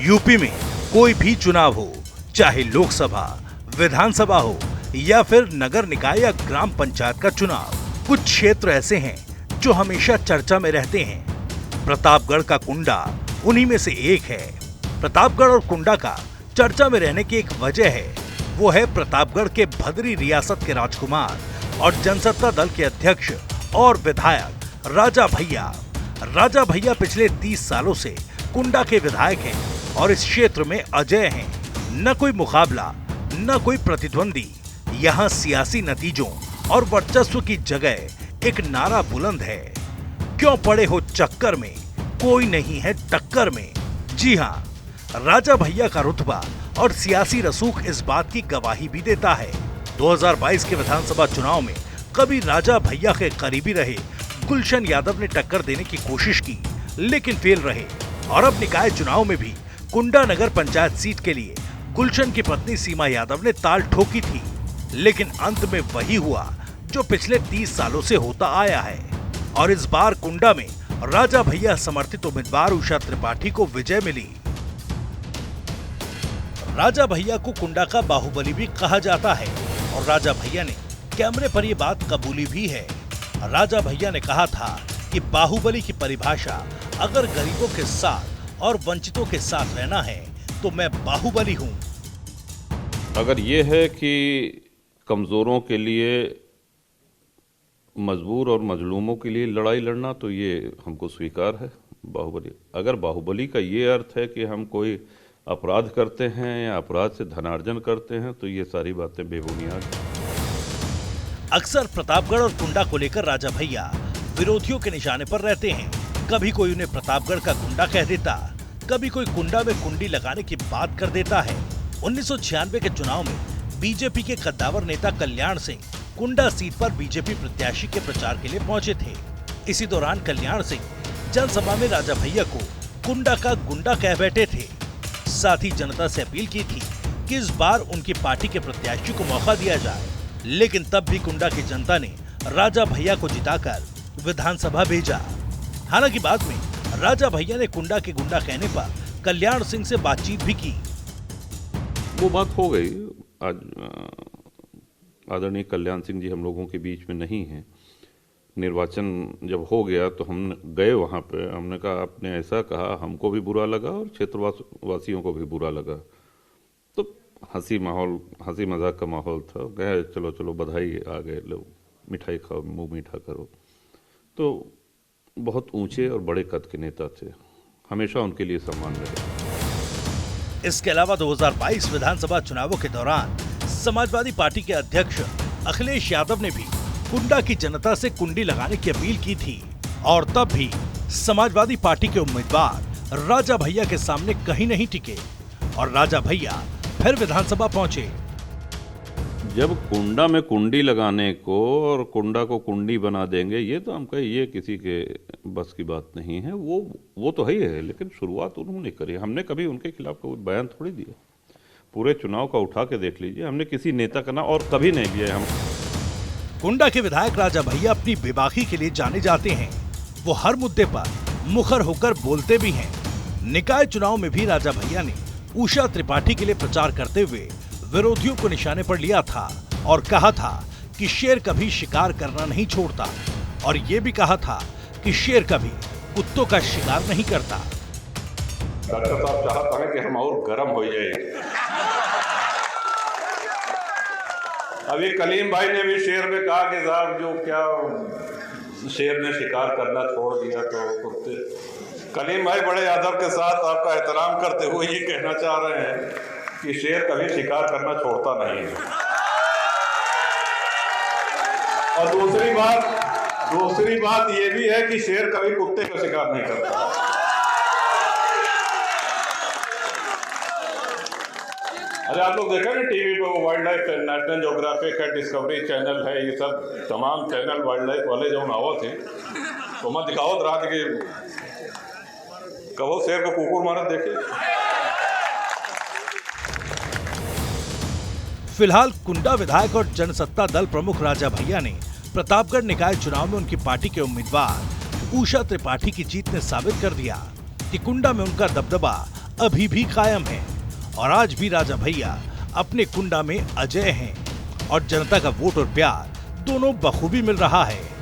UP में कोई भी चुनाव हो, चाहे लोकसभा, विधानसभा हो या फिर नगर निकाय या ग्राम पंचायत का चुनाव, कुछ क्षेत्र ऐसे हैं जो हमेशा चर्चा में रहते हैं। प्रतापगढ़ का कुंडा उन्हीं में से एक है। प्रतापगढ़ और कुंडा का चर्चा में रहने की एक वजह है, वो है प्रतापगढ़ के भदरी रियासत के राजकुमार और जनसत्ता दल के अध्यक्ष और विधायक राजा भैया। राजा भैया पिछले 30 सालों से कुंडा के विधायक हैं और इस क्षेत्र में अजय हैं। न कोई मुकाबला, न कोई प्रतिद्वंदी। यहाँ सियासी नतीजों और वर्चस्व की जगह एक नारा बुलंद है, क्यों पड़े हो चक्कर में, कोई नहीं है टक्कर में। जी हाँ, राजा भैया का रुतबा और सियासी रसूख इस बात की गवाही भी देता है। 2022 के विधानसभा चुनाव में कभी राजा भैया के करीबी रहे गुलशन यादव ने टक्कर देने की कोशिश की, लेकिन फेल रहे। और अब निकाय चुनाव में भी कुंडा नगर पंचायत सीट के लिए गुलशन की पत्नी सीमा यादव ने ताल ठोकी थी, लेकिन अंत में वही हुआ जो पिछले 30 सालों से होता आया है। और इस बार कुंडा में राजा भैया समर्थित उम्मीदवार उषा त्रिपाठी को विजय मिली। राजा भैया को कुंडा का बाहुबली भी कहा जाता है और राजा भैया ने कैमरे पर ये बात कबूली भी है। राजा भैया ने कहा था कि बाहुबली की परिभाषा अगर गरीबों के साथ और वंचितों के साथ रहना है तो मैं बाहुबली हूँ। अगर ये है कि कमजोरों के लिए, मजबूर और मजलूमों के लिए लड़ाई लड़ना, तो ये हमको स्वीकार है बाहुबली। अगर बाहुबली का ये अर्थ है कि हम कोई अपराध करते हैं या अपराध से धनार्जन करते हैं, तो ये सारी बातें बेबुनियाद हैं। अक्सर प्रतापगढ़ और कुंडा को लेकर राजा भैया विरोधियों के निशाने पर रहते हैं। कभी कोई उन्हें प्रतापगढ़ का गुंडा कह देता, कभी कोई कुंडा में कुंडी लगाने की बात कर देता है। 1996 के चुनाव में बीजेपी के कद्दावर नेता कल्याण सिंह कुंडा सीट पर बीजेपी प्रत्याशी के प्रचार के लिए पहुंचे थे। इसी दौरान कल्याण सिंह जनसभा में राजा भैया को कुंडा का गुंडा कह बैठे थे। साथ ही जनता से अपील की थी कि इस बार उनकी पार्टी के प्रत्याशी को मौका दिया जाए, लेकिन तब भी कुंडा की जनता ने राजा भैया को जिताकर विधानसभा भेजा। हालांकि बाद में राजा भैया ने कुंडा के गुंडा कहने पर कल्याण सिंह से बातचीत भी की। वो बात हो गई। आज आदरणीय कल्याण सिंह जी हम लोगों के बीच में नहीं हैं। निर्वाचन जब हो गया तो हम गए वहाँ पे। हमने कहा आपने ऐसा कहा, हमको भी बुरा लगा और क्षेत्रवासियों को भी बुरा लगा। तो हंसी मजाक का माहौल था। गए, चलो चलो बधाई, आ गए, लो मिठाई खाओ, मुंह मीठा करो। तो बहुत ऊंचे और बड़े कद के नेता थे, हमेशा उनके लिए सम्मान रहे। इसके अलावा 2022 विधानसभा चुनावों के दौरान समाजवादी पार्टी के अध्यक्ष अखिलेश यादव ने भी कुंडा की जनता से कुंडी लगाने की अपील की थी और तब भी समाजवादी पार्टी के उम्मीदवार राजा भैया के सामने कहीं नहीं टिके और राजा भैया फिर विधानसभा पहुंचे। जब कुंडा में कुंडी लगाने को और कुंडा को कुंडी बना देंगे, ये तो हम कहे ये किसी के बस की बात नहीं है। वो तो है ही है, लेकिन शुरुआत उन्होंने करी। हमने कभी उनके खिलाफ कोई बयान थोड़ी दिया। पूरे चुनाव का उठा के देख लीजिए, हमने किसी नेता का नाम और कभी नहीं लिया। हम कुंडा के विधायक राजा भैया अपनी बेबाकी के लिए जाने जाते हैं। वो हर मुद्दे पर मुखर होकर बोलते भी हैं। निकाय चुनाव में भी राजा भैया ने उषा त्रिपाठी के लिए प्रचार करते हुए विरोधियों को निशाने पर लिया था और कहा था कि शेर कभी शिकार करना नहीं छोड़ता, और ये भी कहा था कि शेर कभी कुत्तों का शिकार नहीं करता। डॉक्टर साहब चाहता है कि हम और गर्म हो जाए। अभी कलीम भाई ने भी शेर में कहा कि साहब जो क्या शेर ने शिकार करना छोड़ दिया तो कुत्ते। कलीम भाई बड़े आदर के साथ आपका एहतराम करते हुए ये कहना चाह रहे हैं कि शेर कभी शिकार करना छोड़ता नहीं है। और दूसरी बात ये भी है कि शेर कभी कुत्ते का शिकार नहीं करता। अरे आप लोग देखा ना टीवी पे वो वाइल्ड लाइफ, नेशनल ज्योग्राफिक है, डिस्कवरी चैनल है, ये सब तमाम चैनल वाइल्ड लाइफ वाले जो आवा थे तो मैं दिखावत रहा था कि कबो शेर को कुकुर मारत देखे। फिलहाल कुंडा विधायक और जनसत्ता दल प्रमुख राजा भैया ने प्रतापगढ़ निकाय चुनाव में उनकी पार्टी के उम्मीदवार उषा त्रिपाठी की जीत ने साबित कर दिया कि कुंडा में उनका दबदबा अभी भी कायम है और आज भी राजा भैया अपने कुंडा में अजय हैं और जनता का वोट और प्यार दोनों बखूबी मिल रहा है।